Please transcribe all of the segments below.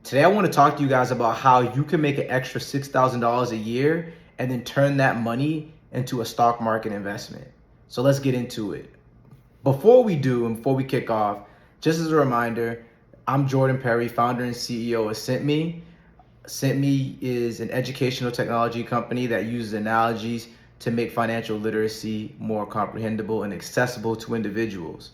Today I want to talk to you guys about how you can make an extra $6,000 a year and then turn that money into a stock market investment. So let's get into it. Before we kick off, just as a reminder, I'm Jordan Perry, founder and CEO of SimpMe. SimpMe is an educational technology company that uses analogies to make financial literacy more comprehensible and accessible to individuals.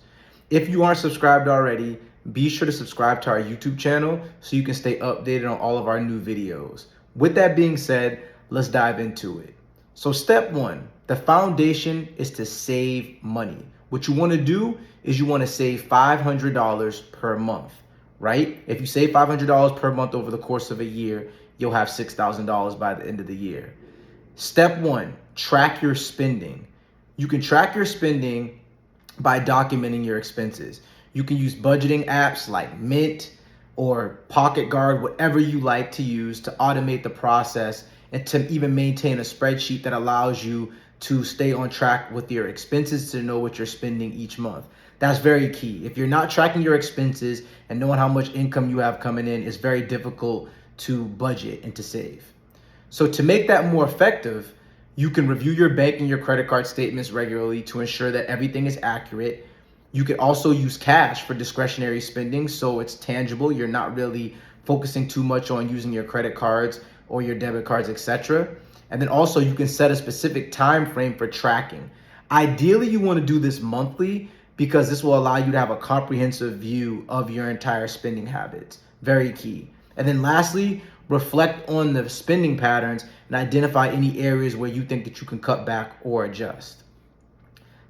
If you aren't subscribed already, be sure to subscribe to our YouTube channel so you can stay updated on all of our new videos. With that being said, let's dive into it. So step one, the foundation is to save money. What you want to do is you want to save $500 per month, right? If you save $500 per month over the course of a year, you'll have $6,000 by the end of the year. Step one, track your spending. You can track your spending by documenting your expenses. You can use budgeting apps like Mint or Pocket Guard, whatever you like to use to automate the process and to even maintain a spreadsheet that allows you to stay on track with your expenses, to know what you're spending each month. That's very key. If you're not tracking your expenses and knowing how much income you have coming in, it's very difficult to budget and to save. So to make that more effective, you can review your bank and your credit card statements regularly to ensure that everything is accurate. You can also use cash for discretionary spending, so it's tangible. You're not really focusing too much on using your credit cards or your debit cards, etc. And then also you can set a specific time frame for tracking. Ideally, you want to do this monthly because this will allow you to have a comprehensive view of your entire spending habits. Very key. And then lastly, reflect on the spending patterns and identify any areas where you think that you can cut back or adjust.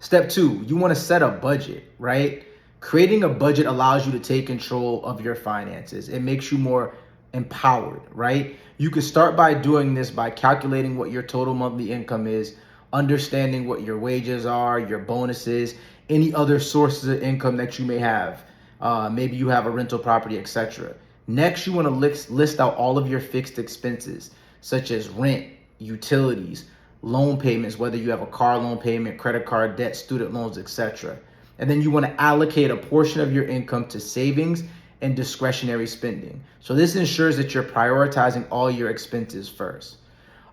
Step two, you want to set a budget, right? Creating a budget allows you to take control of your finances. It makes you more empowered, right? You can start by doing this by calculating what your total monthly income is, understanding what your wages are, your bonuses, any other sources of income that you may have. Maybe you have a rental property, etc. Next, you want to list out all of your fixed expenses, such as rent, utilities, loan payments, whether you have a car loan payment, credit card debt, student loans, etc. And then you want to allocate a portion of your income to savings and discretionary spending. So this ensures that you're prioritizing all your expenses first.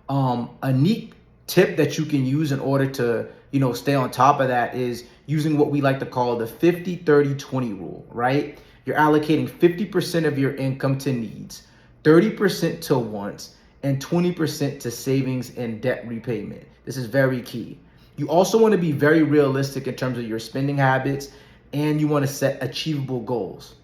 A neat tip that you can use in order to, stay on top of that is using what we like to call the 50-30-20 rule, right? You're allocating 50% of your income to needs, 30% to wants, and 20% to savings and debt repayment. This is very key. You also want to be very realistic in terms of your spending habits, and you want to set achievable goals.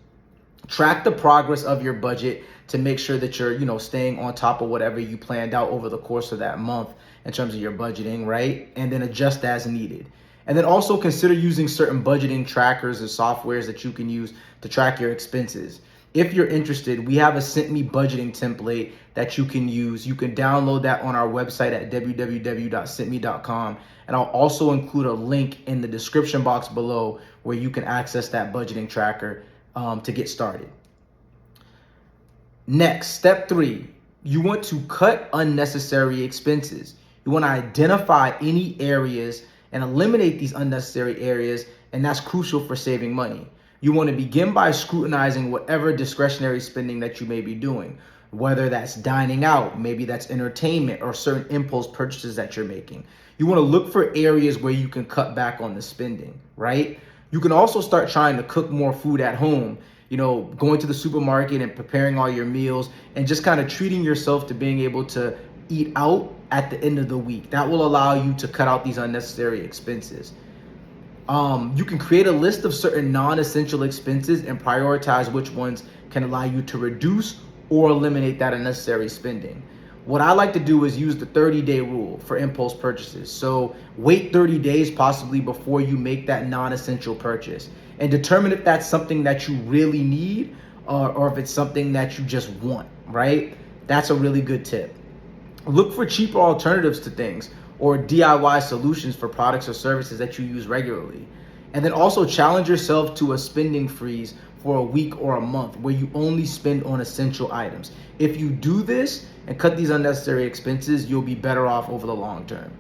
Track the progress of your budget to make sure that you're, staying on top of whatever you planned out over the course of that month in terms of your budgeting, right? And then adjust as needed. And then also consider using certain budgeting trackers and softwares that you can use to track your expenses. If you're interested, we have a SimpMe budgeting template that you can use. You can download that on our website at www.simpme.com. And I'll also include a link in the description box below where you can access that budgeting tracker to get started. Next, step three, you want to cut unnecessary expenses. You want to identify any areas and eliminate these unnecessary areas, and that's crucial for saving money. You want to begin by scrutinizing whatever discretionary spending that you may be doing, whether that's dining out, maybe that's entertainment or certain impulse purchases that you're making. You want to look for areas where you can cut back on the spending, right? You can also start trying to cook more food at home, going to the supermarket and preparing all your meals and just kind of treating yourself to being able to eat out at the end of the week. That will allow you to cut out these unnecessary expenses. You can create a list of certain non-essential expenses and prioritize which ones can allow you to reduce or eliminate that unnecessary spending. What I like to do is use the 30-day rule for impulse purchases. So wait 30 days possibly before you make that non-essential purchase and determine if that's something that you really need or if it's something that you just want, right? That's a really good tip. Look for cheaper alternatives to things or DIY solutions for products or services that you use regularly. And then also challenge yourself to a spending freeze for a week or a month where you only spend on essential items. If you do this and cut these unnecessary expenses, you'll be better off over the long term.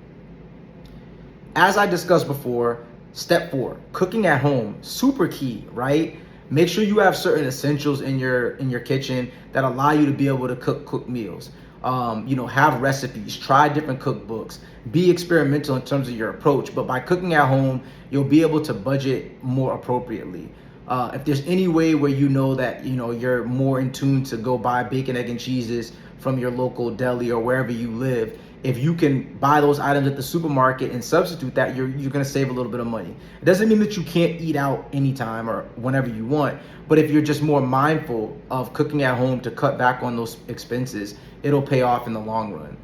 As I discussed before, step four, cooking at home, super key, right? Make sure you have certain essentials in your kitchen that allow you to be able to cook meals. Have recipes, try different cookbooks, be experimental in terms of your approach. But by cooking at home, you'll be able to budget more appropriately. If there's any way where that you're more in tune to go buy bacon, egg, and cheeses from your local deli or wherever you live, if you can buy those items at the supermarket and substitute that, you're going to save a little bit of money. It doesn't mean that you can't eat out anytime or whenever you want, but if you're just more mindful of cooking at home to cut back on those expenses, it'll pay off in the long run.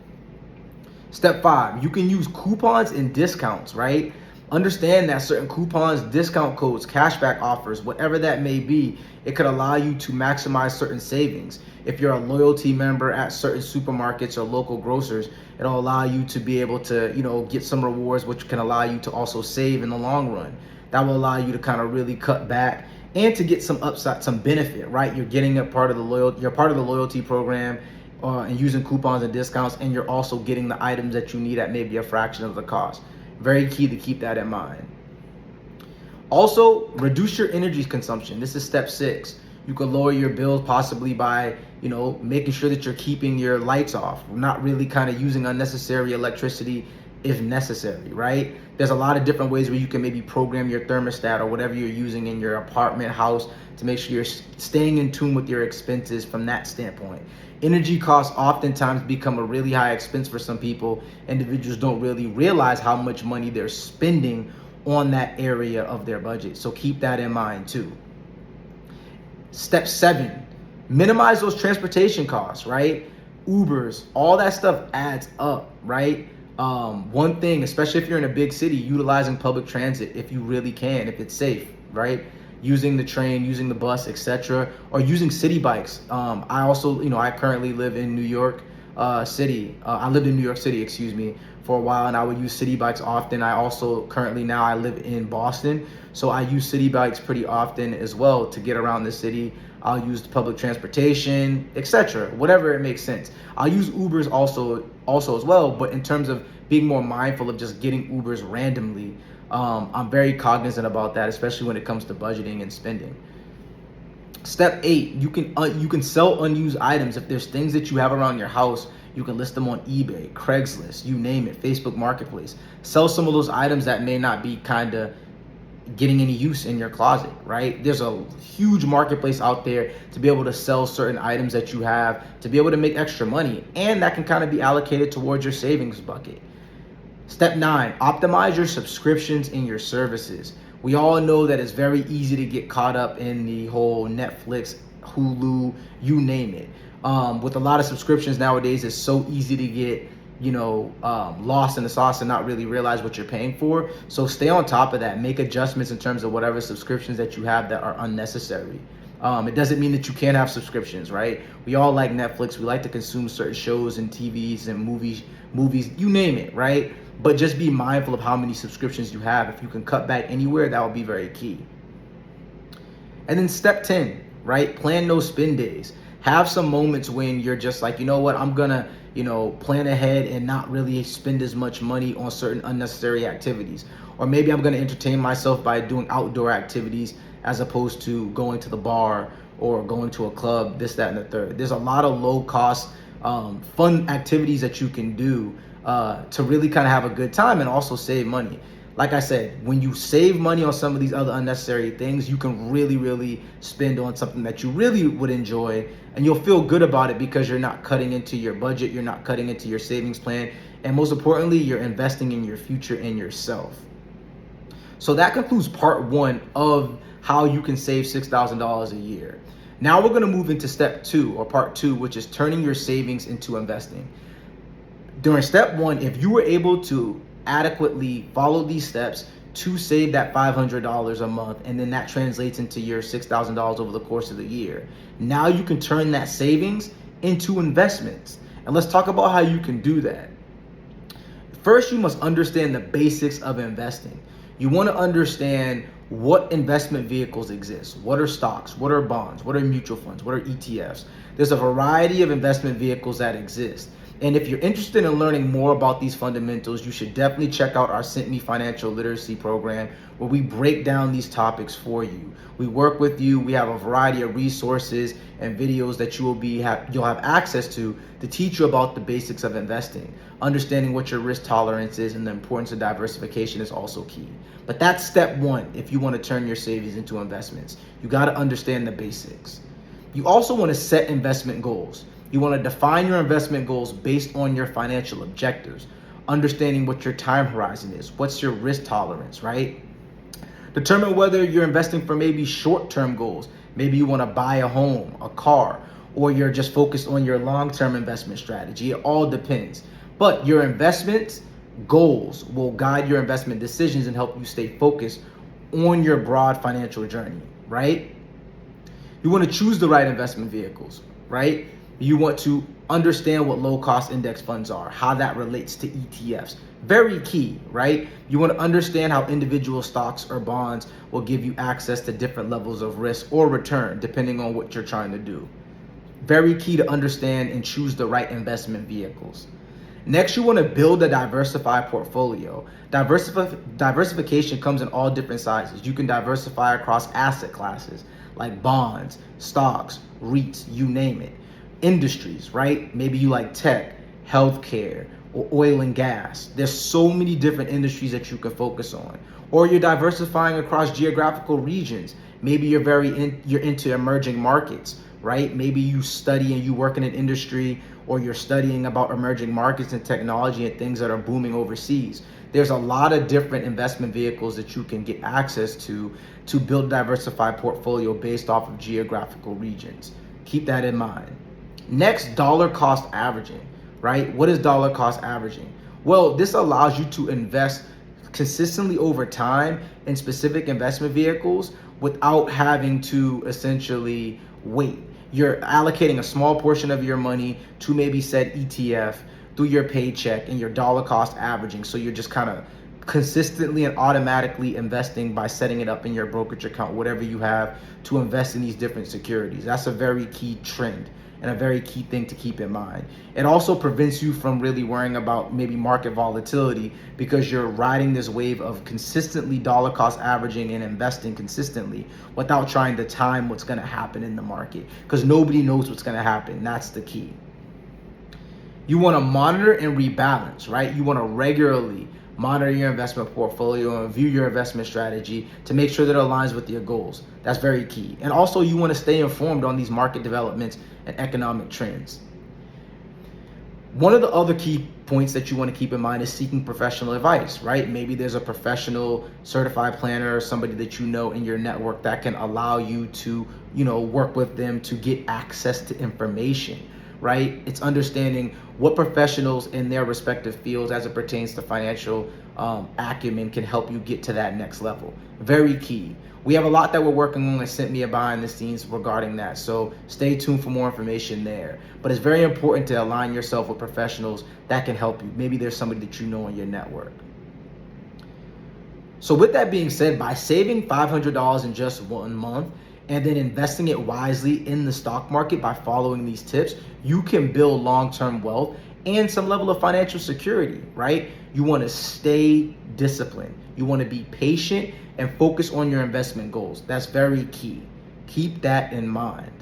Step 5, you can use coupons and discounts, right? Understand that certain coupons, discount codes, cashback offers, whatever that may be, it could allow you to maximize certain savings. If you're a loyalty member at certain supermarkets or local grocers, it'll allow you to be able to, get some rewards, which can allow you to also save in the long run. That will allow you to kind of really cut back and to get some upside, some benefit, right? You're getting you're part of the loyalty program and using coupons and discounts, and you're also getting the items that you need at maybe a fraction of the cost. Very key to keep that in mind. Also, reduce your energy consumption. This is step 6. You could lower your bills possibly by, making sure that you're keeping your lights off, not really kind of using unnecessary electricity if necessary, right? There's a lot of different ways where you can maybe program your thermostat or whatever you're using in your apartment, house, to make sure you're staying in tune with your expenses from that standpoint. Energy costs oftentimes become a really high expense for some people. Individuals don't really realize how much money they're spending on that area of their budget. So keep that in mind too. Step 7, minimize those transportation costs, right? Ubers, all that stuff adds up, right? One thing, especially if you're in a big city, utilizing public transit if you really can, if it's safe, right? Using the train, using the bus, etc., or using city bikes. I also, I currently live in New York City. I lived in New York City, for a while, and I would use city bikes often. I also currently now I live in Boston, so I use city bikes pretty often as well to get around the city. I'll use public transportation, etc., whatever it makes sense. I'll use Ubers also as well, but in terms of being more mindful of just getting Ubers randomly, I'm very cognizant about that, especially when it comes to budgeting and spending. Step 8, you can sell unused items. If there's things that you have around your house, you can list them on eBay, Craigslist, you name it, Facebook Marketplace. Sell some of those items that may not be kind of getting any use in your closet, right? There's a huge marketplace out there to be able to sell certain items that you have, to be able to make extra money, and that can kind of be allocated towards your savings bucket. Step 9, optimize your subscriptions and your services. We all know that it's very easy to get caught up in the whole Netflix, Hulu, you name it. With a lot of subscriptions nowadays, it's so easy to get lost in the sauce and not really realize what you're paying for. So stay on top of that. Make adjustments in terms of whatever subscriptions that you have that are unnecessary. It doesn't mean that you can't have subscriptions, right? We all like Netflix. We like to consume certain shows and TVs and movies, you name it, right? But just be mindful of how many subscriptions you have. If you can cut back anywhere, that would be very key. And then step 10, right? Plan no spend days. Have some moments when you're just like, you know what, I'm gonna, plan ahead and not really spend as much money on certain unnecessary activities. Or maybe I'm gonna entertain myself by doing outdoor activities as opposed to going to the bar or going to a club, this, that, and the third. There's a lot of low cost, fun activities that you can do to really kind of have a good time and also save money. Like I said, when you save money on some of these other unnecessary things, you can really, really spend on something that you really would enjoy, and you'll feel good about it because you're not cutting into your budget, you're not cutting into your savings plan, and most importantly, you're investing in your future and yourself. So that concludes part 1 of how you can save $6,000 a year. Now we're going to move into step 2, or part 2, which is turning your savings into investing. During step 1, if you were able to adequately follow these steps to save that $500 a month, and then that translates into your $6,000 over the course of the year, now you can turn that savings into investments. And let's talk about how you can do that. First, you must understand the basics of investing. You want to understand what investment vehicles exist. What are stocks? What are bonds? What are mutual funds? What are ETFs? There's a variety of investment vehicles that exist. And if you're interested in learning more about these fundamentals, you should definitely check out our SimpMe financial literacy program, where we break down these topics for you. We work with you. We have a variety of resources and videos that you'll have access to teach you about the basics of investing. Understanding what your risk tolerance is and the importance of diversification is also key. But that's step one if you want to turn your savings into investments. You got to understand the basics. You also want to set investment goals. You want to define your investment goals based on your financial objectives, understanding what your time horizon is, what's your risk tolerance, right? Determine whether you're investing for maybe short-term goals. Maybe you want to buy a home, a car, or you're just focused on your long-term investment strategy. It all depends. But your investment goals will guide your investment decisions and help you stay focused on your broad financial journey, right? You want to choose the right investment vehicles, right? You want to understand what low-cost index funds are, how that relates to ETFs. Very key, right? You want to understand how individual stocks or bonds will give you access to different levels of risk or return, depending on what you're trying to do. Very key to understand and choose the right investment vehicles. Next, you want to build a diversified portfolio. Diversification comes in all different sizes. You can diversify across asset classes like bonds, stocks, REITs, you name it. Industries, right? Maybe you like tech, healthcare, or oil and gas. There's so many different industries that you can focus on. Or you're diversifying across geographical regions. Maybe you're into emerging markets, right? Maybe you study and you work in an industry, or you're studying about emerging markets and technology and things that are booming overseas. There's a lot of different investment vehicles that you can get access to build a diversified portfolio based off of geographical regions. Keep that in mind. Next, dollar cost averaging, right? What is dollar cost averaging? Well, this allows you to invest consistently over time in specific investment vehicles without having to essentially wait. You're allocating a small portion of your money to maybe said ETF through your paycheck, and your dollar cost averaging. So you're just kind of consistently and automatically investing by setting it up in your brokerage account, whatever you have, to invest in these different securities. That's a very key trend and a very key thing to keep in mind. It also prevents you from really worrying about maybe market volatility, because you're riding this wave of consistently dollar cost averaging and investing consistently without trying to time what's going to happen in the market, because nobody knows what's going to happen. That's the key. You want to monitor and rebalance, right? You want to regularly monitor your investment portfolio and view your investment strategy to make sure that it aligns with your goals. That's very key. And also, you want to stay informed on these market developments and economic trends. One of the other key points that you want to keep in mind is seeking professional advice, right? Maybe there's a professional certified planner or somebody that you know in your network that can allow you to, work with them to get access to information, right? It's understanding what professionals in their respective fields as it pertains to financial acumen can help you get to that next level. Very key. We have a lot that we're working on and sent me behind the scenes regarding that. So stay tuned for more information there. But it's very important to align yourself with professionals that can help you. Maybe there's somebody that you know in your network. So with that being said, by saving $500 in just 1 month, and then investing it wisely in the stock market by following these tips, you can build long-term wealth and some level of financial security, right? You want to stay disciplined. You want to be patient and focus on your investment goals. That's very key. Keep that in mind.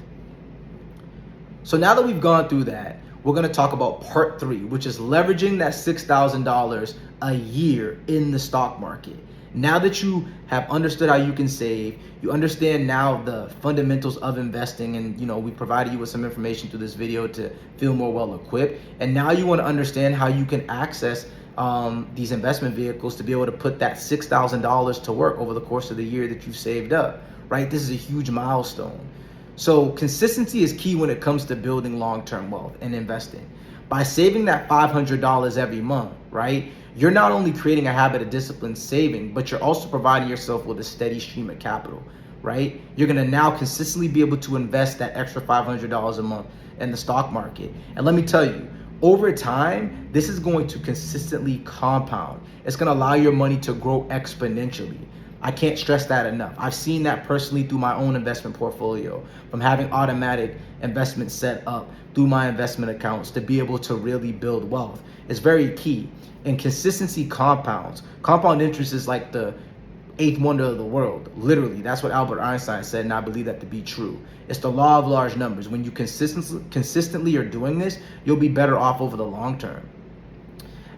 So now that we've gone through that, we're going to talk about part 3, which is leveraging that $6,000 a year in the stock market. Now that you have understood how you can save, you understand now the fundamentals of investing, and we provided you with some information through this video to feel more well equipped. And now you want to understand how you can access these investment vehicles to be able to put that $6,000 to work over the course of the year that you've saved up, right? This is a huge milestone. So consistency is key when it comes to building long-term wealth and investing. By saving that $500 every month, right? You're not only creating a habit of disciplined saving, but you're also providing yourself with a steady stream of capital, right? You're gonna now consistently be able to invest that extra $500 a month in the stock market. And let me tell you, over time, this is going to consistently compound. It's gonna allow your money to grow exponentially. I can't stress that enough. I've seen that personally through my own investment portfolio, from having automatic investments set up through my investment accounts to be able to really build wealth. It's very key. And consistency compounds. Compound interest is like the eighth wonder of the world. Literally, that's what Albert Einstein said, and I believe that to be true. It's the law of large numbers. When you consistently are doing this, you'll be better off over the long term.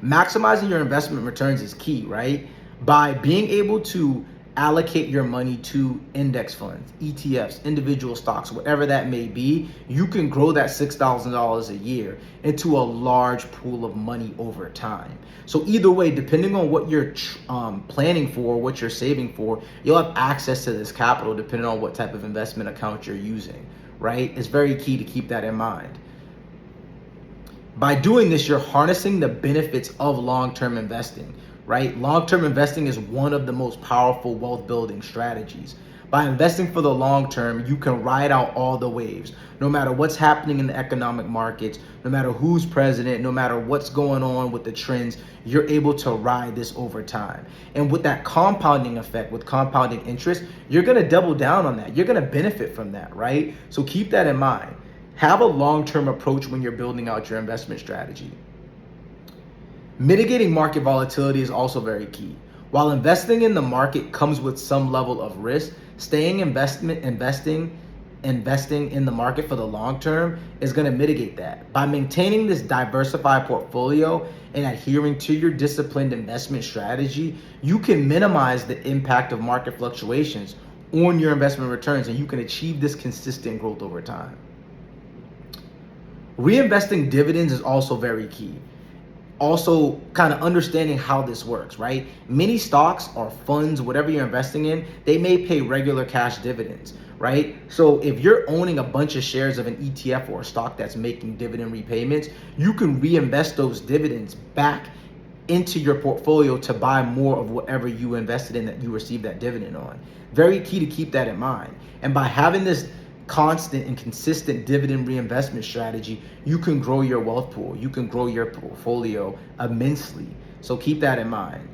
Maximizing your investment returns is key, right? By being able to allocate your money to index funds, ETFs, individual stocks, whatever that may be, you can grow that $6,000 a year into a large pool of money over time. So either way, depending on what you're planning for, what you're saving for, you'll have access to this capital depending on what type of investment account you're using, right? It's very key to keep that in mind. By doing this, you're harnessing the benefits of long-term investing, right? Long-term investing is one of the most powerful wealth building strategies. By investing for the long term, you can ride out all the waves. No matter what's happening in the economic markets, no matter who's president, no matter what's going on with the trends, you're able to ride this over time. And with that compounding effect, with compounding interest, you're gonna double down on that. You're gonna benefit from that, right? So keep that in mind. Have a long-term approach when you're building out your investment strategy. Mitigating market volatility is also very key. While investing in the market comes with some level of risk, staying investing in the market for the long term is going to mitigate that. By maintaining this diversified portfolio and adhering to your disciplined investment strategy, you can minimize the impact of market fluctuations on your investment returns, and you can achieve this consistent growth over time. Reinvesting dividends is also very key. Also, kind of understanding how this works, right? Many stocks or funds, whatever you're investing in, they may pay regular cash dividends, right? So if you're owning a bunch of shares of an ETF or a stock that's making dividend repayments, you can reinvest those dividends back into your portfolio to buy more of whatever you invested in that you received that dividend on. Very key to keep that in mind. And by having this constant and consistent dividend reinvestment strategy, you can grow your wealth pool. You can grow your portfolio immensely. So keep that in mind.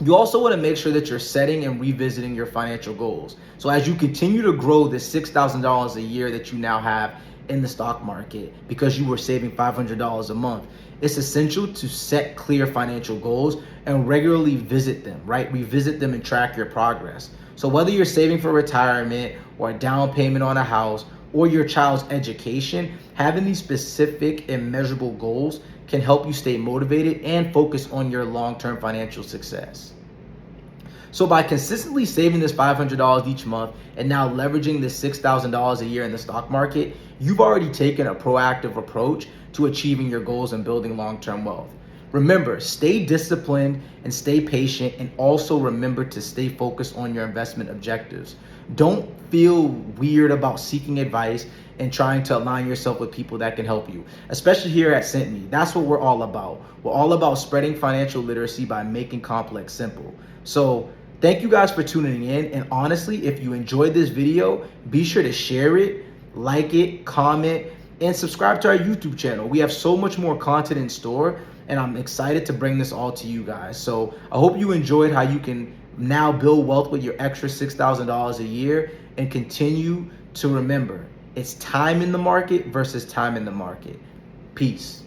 You also want to make sure that you're setting and revisiting your financial goals. So as you continue to grow this $6,000 a year that you now have in the stock market because you were saving $500 a month, it's essential to set clear financial goals and regularly visit them, right? Revisit them and track your progress. So whether you're saving for retirement or a down payment on a house or your child's education, having these specific and measurable goals can help you stay motivated and focus on your long-term financial success. So by consistently saving this $500 each month and now leveraging this $6,000 a year in the stock market, you've already taken a proactive approach to achieving your goals and building long-term wealth. Remember, stay disciplined and stay patient, and also remember to stay focused on your investment objectives. Don't feel weird about seeking advice and trying to align yourself with people that can help you, especially here at SimpMe. That's what we're all about. We're all about spreading financial literacy by making complex simple. So thank you guys for tuning in. And honestly, if you enjoyed this video, be sure to share it, like it, comment, and subscribe to our YouTube channel. We have so much more content in store, and I'm excited to bring this all to you guys. So I hope you enjoyed how you can now build wealth with your extra $6,000 a year, and continue to remember, it's time in the market versus time in the market. Peace.